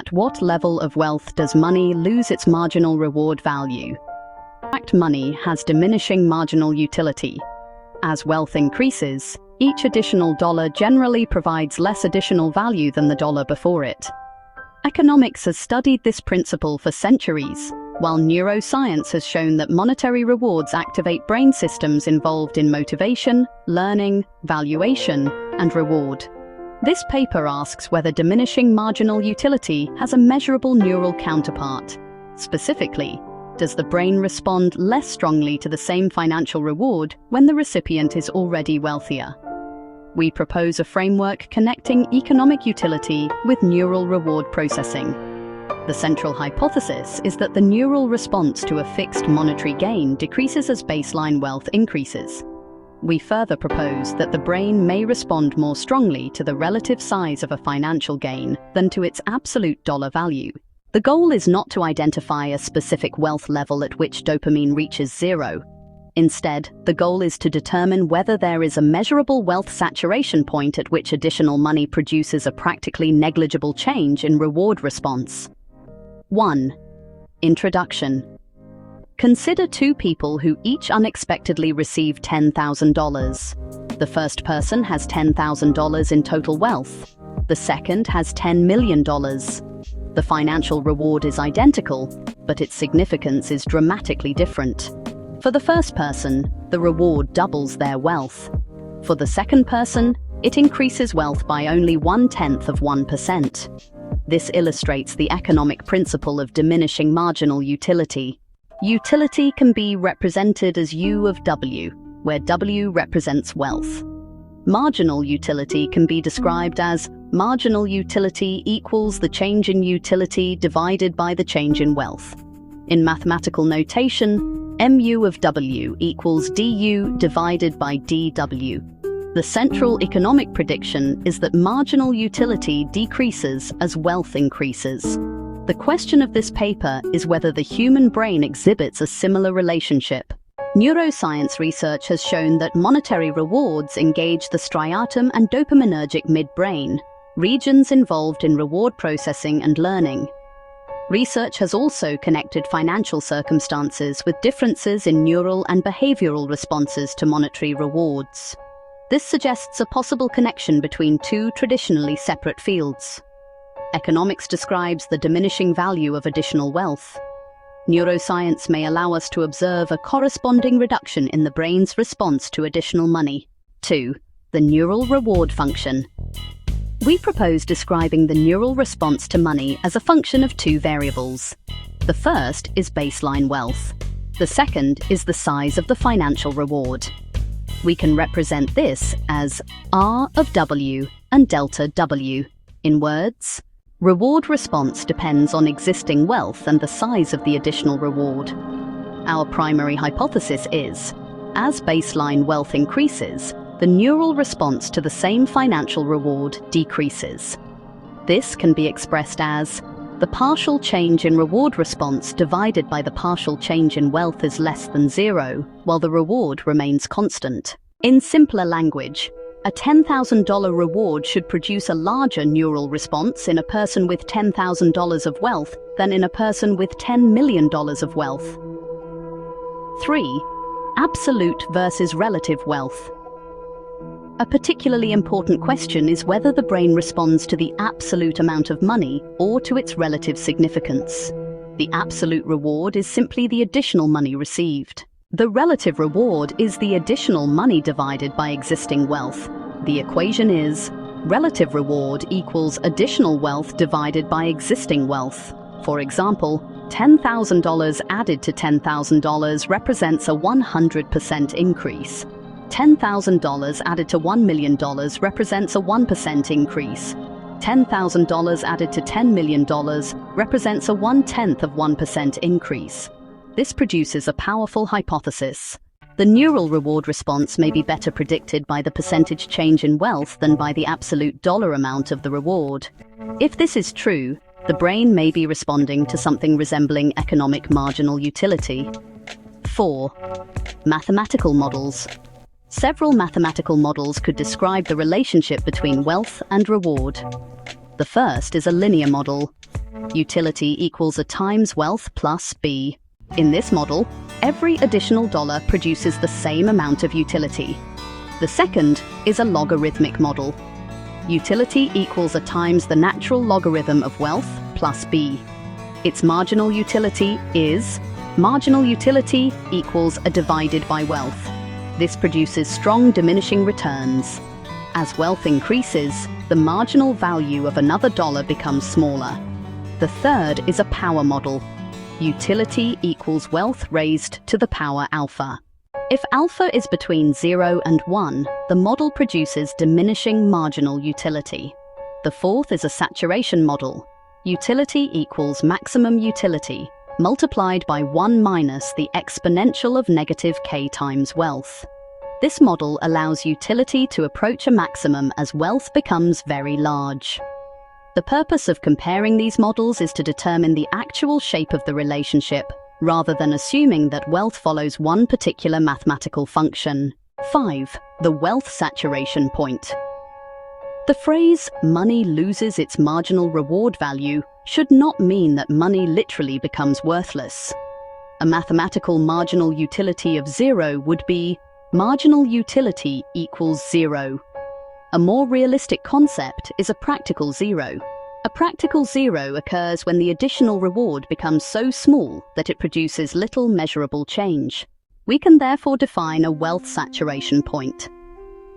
At what level of wealth does money lose its marginal reward value? In fact, money has diminishing marginal utility. As wealth increases, each additional dollar generally provides less additional value than the dollar before it. Economics has studied this principle for centuries, while neuroscience has shown that monetary rewards activate brain systems involved in motivation, learning, valuation, and reward. This paper asks whether diminishing marginal utility has a measurable neural counterpart. Specifically, does the brain respond less strongly to the same financial reward when the recipient is already wealthier? We propose a framework connecting economic utility with neural reward processing. The central hypothesis is that the neural response to a fixed monetary gain decreases as baseline wealth increases. We further propose that the brain may respond more strongly to the relative size of a financial gain than to its absolute dollar value. The goal is not to identify a specific wealth level at which dopamine reaches zero. Instead, the goal is to determine whether there is a measurable wealth saturation point at which additional money produces a practically negligible change in reward response. 1. Introduction. Consider two people who each unexpectedly receive $10,000. The first person has $10,000 in total wealth. The second has $10 million. The financial reward is identical, but its significance is dramatically different. For the first person, the reward doubles their wealth. For the second person, it increases wealth by only 1/10%. This illustrates the economic principle of diminishing marginal utility. Utility can be represented as U of W, where W represents wealth. Marginal utility can be described as marginal utility equals the change in utility divided by the change in wealth. In mathematical notation, MU of W equals DU divided by DW. The central economic prediction is that marginal utility decreases as wealth increases. The question of this paper is whether the human brain exhibits a similar relationship. Neuroscience research has shown that monetary rewards engage the striatum and dopaminergic midbrain, regions involved in reward processing and learning. Research has also connected financial circumstances with differences in neural and behavioral responses to monetary rewards. This suggests a possible connection between two traditionally separate fields. Economics describes the diminishing value of additional wealth. Neuroscience may allow us to observe a corresponding reduction in the brain's response to additional money. 2. The neural reward function. We propose describing the neural response to money as a function of two variables. The first is baseline wealth. The second is the size of the financial reward. We can represent this as R of W and delta W. In words, reward response depends on existing wealth and the size of the additional reward. Our primary hypothesis is, as baseline wealth increases, the neural response to the same financial reward decreases. This can be expressed as the partial change in reward response divided by the partial change in wealth is less than zero, while the reward remains constant. In simpler language, a $10,000 reward should produce a larger neural response in a person with $10,000 of wealth than in a person with $10 million of wealth. 3. Absolute versus relative wealth. A particularly important question is whether the brain responds to the absolute amount of money or to its relative significance. The absolute reward is simply the additional money received. The relative reward is the additional money divided by existing wealth. The equation is relative reward equals additional wealth divided by existing wealth. For example, $10,000 added to $10,000 represents a 100% increase. $10,000 added to $1 million represents a 1% increase. $10,000 added to $10 million represents a 0.1% increase. This produces a powerful hypothesis. The neural reward response may be better predicted by the percentage change in wealth than by the absolute dollar amount of the reward. If this is true, the brain may be responding to something resembling economic marginal utility. 4. Mathematical models. Several mathematical models could describe the relationship between wealth and reward. The first is a linear model. Utility equals a times wealth plus B. In this model, every additional dollar produces the same amount of utility. The second is a logarithmic model. Utility equals a times the natural logarithm of wealth plus B. Its marginal utility is marginal utility equals a divided by wealth. This produces strong diminishing returns. As wealth increases, the marginal value of another dollar becomes smaller. The third is a power model. Utility equals wealth raised to the power alpha. If alpha is between 0 and 1, the model produces diminishing marginal utility. The fourth is a saturation model. Utility equals maximum utility multiplied by 1 minus the exponential of negative k times wealth. This model allows utility to approach a maximum as wealth becomes very large. The purpose of comparing these models is to determine the actual shape of the relationship, rather than assuming that wealth follows one particular mathematical function. 5. The wealth saturation point. The phrase, money loses its marginal reward value, should not mean that money literally becomes worthless. A mathematical marginal utility of 0 would be marginal utility equals 0. A more realistic concept is a practical zero. A practical zero occurs when the additional reward becomes so small that it produces little measurable change. We can therefore define a wealth saturation point.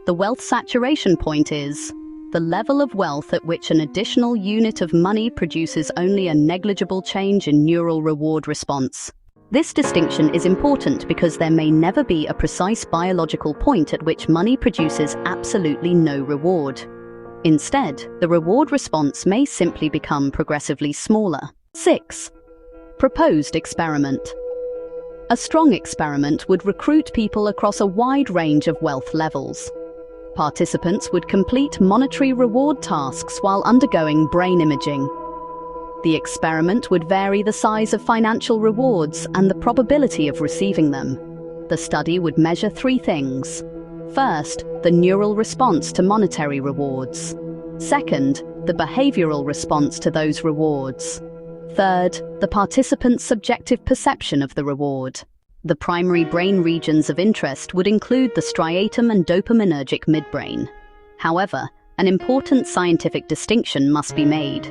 The wealth saturation point is the level of wealth at which an additional unit of money produces only a negligible change in neural reward response. This distinction is important because there may never be a precise biological point at which money produces absolutely no reward. Instead, the reward response may simply become progressively smaller. 6. Proposed experiment. A strong experiment would recruit people across a wide range of wealth levels. Participants would complete monetary reward tasks while undergoing brain imaging. The experiment would vary the size of financial rewards and the probability of receiving them. The study would measure 3 things. First, the neural response to monetary rewards. Second, the behavioral response to those rewards. Third, the participant's subjective perception of the reward. The primary brain regions of interest would include the striatum and dopaminergic midbrain. However, an important scientific distinction must be made.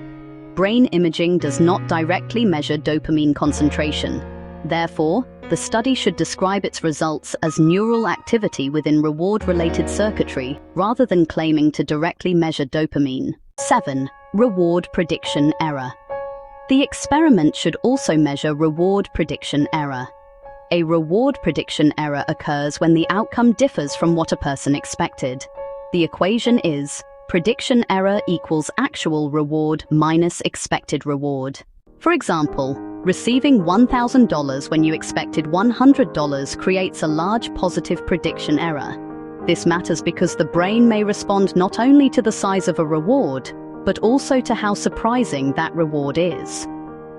Brain imaging does not directly measure dopamine concentration. Therefore, the study should describe its results as neural activity within reward-related circuitry, rather than claiming to directly measure dopamine. 7. Reward prediction error. The experiment should also measure reward prediction error. A reward prediction error occurs when the outcome differs from what a person expected. The equation is prediction error equals actual reward minus expected reward. For example, receiving $1,000 when you expected $100 creates a large positive prediction error. This matters because the brain may respond not only to the size of a reward, but also to how surprising that reward is.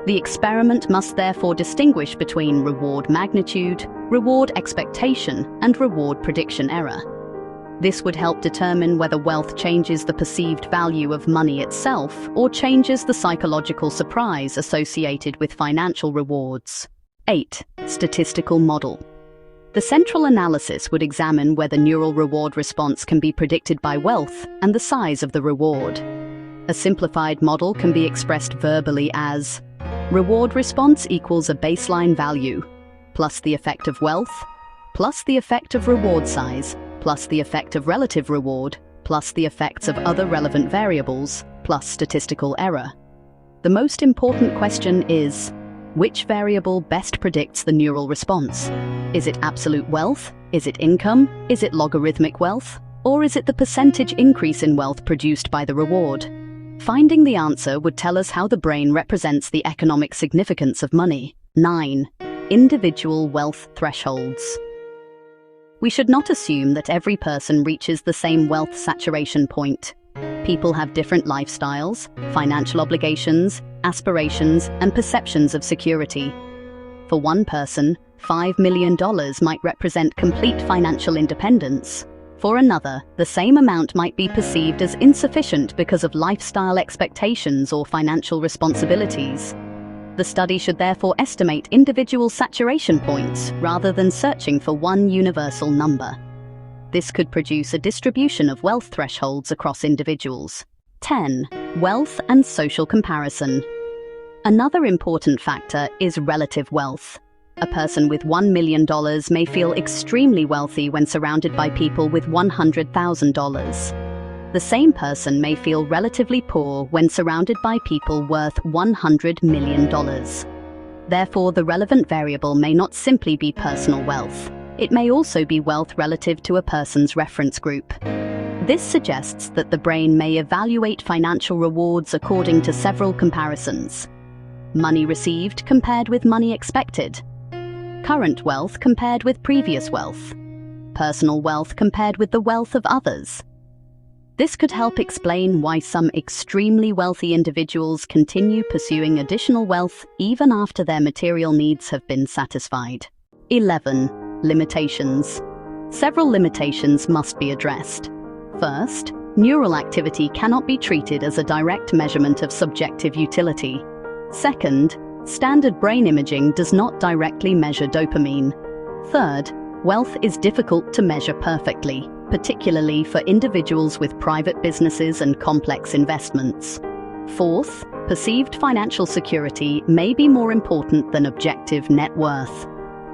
The experiment must therefore distinguish between reward magnitude, reward expectation, and reward prediction error. This would help determine whether wealth changes the perceived value of money itself or changes the psychological surprise associated with financial rewards. 8. Statistical model. The central analysis would examine whether neural reward response can be predicted by wealth and the size of the reward. A simplified model can be expressed verbally as reward response equals a baseline value, plus the effect of wealth, plus the effect of reward size, plus the effect of relative reward, plus the effects of other relevant variables, plus statistical error. The most important question is, which variable best predicts the neural response? Is it absolute wealth? Is it income? Is it logarithmic wealth? Or is it the percentage increase in wealth produced by the reward? Finding the answer would tell us how the brain represents the economic significance of money. 9. Individual wealth thresholds. We should not assume that every person reaches the same wealth saturation point. People have different lifestyles, financial obligations, aspirations, and perceptions of security. For one person, $5 million might represent complete financial independence. For another, the same amount might be perceived as insufficient because of lifestyle expectations or financial responsibilities. The study should therefore estimate individual saturation points rather than searching for one universal number. This could produce a distribution of wealth thresholds across individuals. 10. Wealth and social comparison. Another important factor is relative wealth. A person with $1 million may feel extremely wealthy when surrounded by people with $100,000. The same person may feel relatively poor when surrounded by people worth $100 million. Therefore, the relevant variable may not simply be personal wealth. It may also be wealth relative to a person's reference group. This suggests that the brain may evaluate financial rewards according to several comparisons. Money received compared with money expected. Current wealth compared with previous wealth. Personal wealth compared with the wealth of others. This could help explain why some extremely wealthy individuals continue pursuing additional wealth even after their material needs have been satisfied. 11. Limitations. Several limitations must be addressed. First, neural activity cannot be treated as a direct measurement of subjective utility. Second, standard brain imaging does not directly measure dopamine. Third, wealth is difficult to measure perfectly, particularly for individuals with private businesses and complex investments. Fourth, perceived financial security may be more important than objective net worth.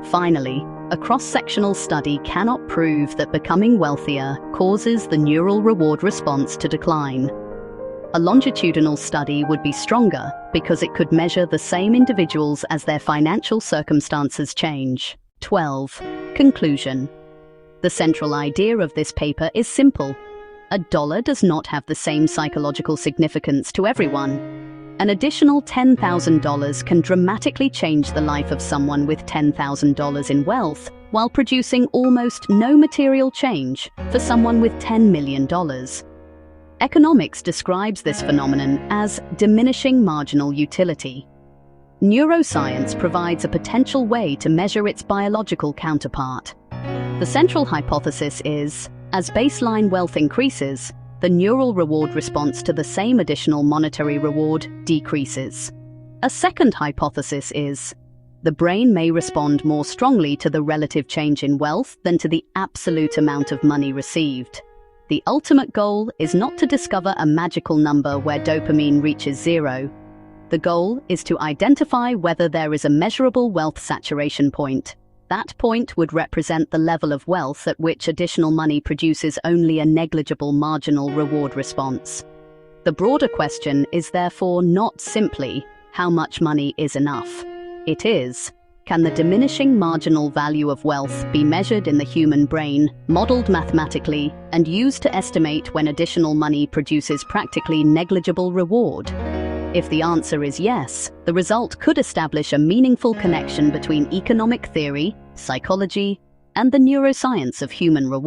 Finally, a cross-sectional study cannot prove that becoming wealthier causes the neural reward response to decline. A longitudinal study would be stronger because it could measure the same individuals as their financial circumstances change. 12. Conclusion. The central idea of this paper is simple. A dollar does not have the same psychological significance to everyone. An additional $10,000 can dramatically change the life of someone with $10,000 in wealth, while producing almost no material change for someone with $10 million. Economics describes this phenomenon as diminishing marginal utility. Neuroscience provides a potential way to measure its biological counterpart. The central hypothesis is, as baseline wealth increases, the neural reward response to the same additional monetary reward decreases. A second hypothesis is, the brain may respond more strongly to the relative change in wealth than to the absolute amount of money received. The ultimate goal is not to discover a magical number where dopamine reaches zero. The goal is to identify whether there is a measurable wealth saturation point. That point would represent the level of wealth at which additional money produces only a negligible marginal reward response. The broader question is therefore not simply, how much money is enough? It is, can the diminishing marginal value of wealth be measured in the human brain, modeled mathematically, and used to estimate when additional money produces practically negligible reward? If the answer is yes, the result could establish a meaningful connection between economic theory, psychology, and the neuroscience of human reward.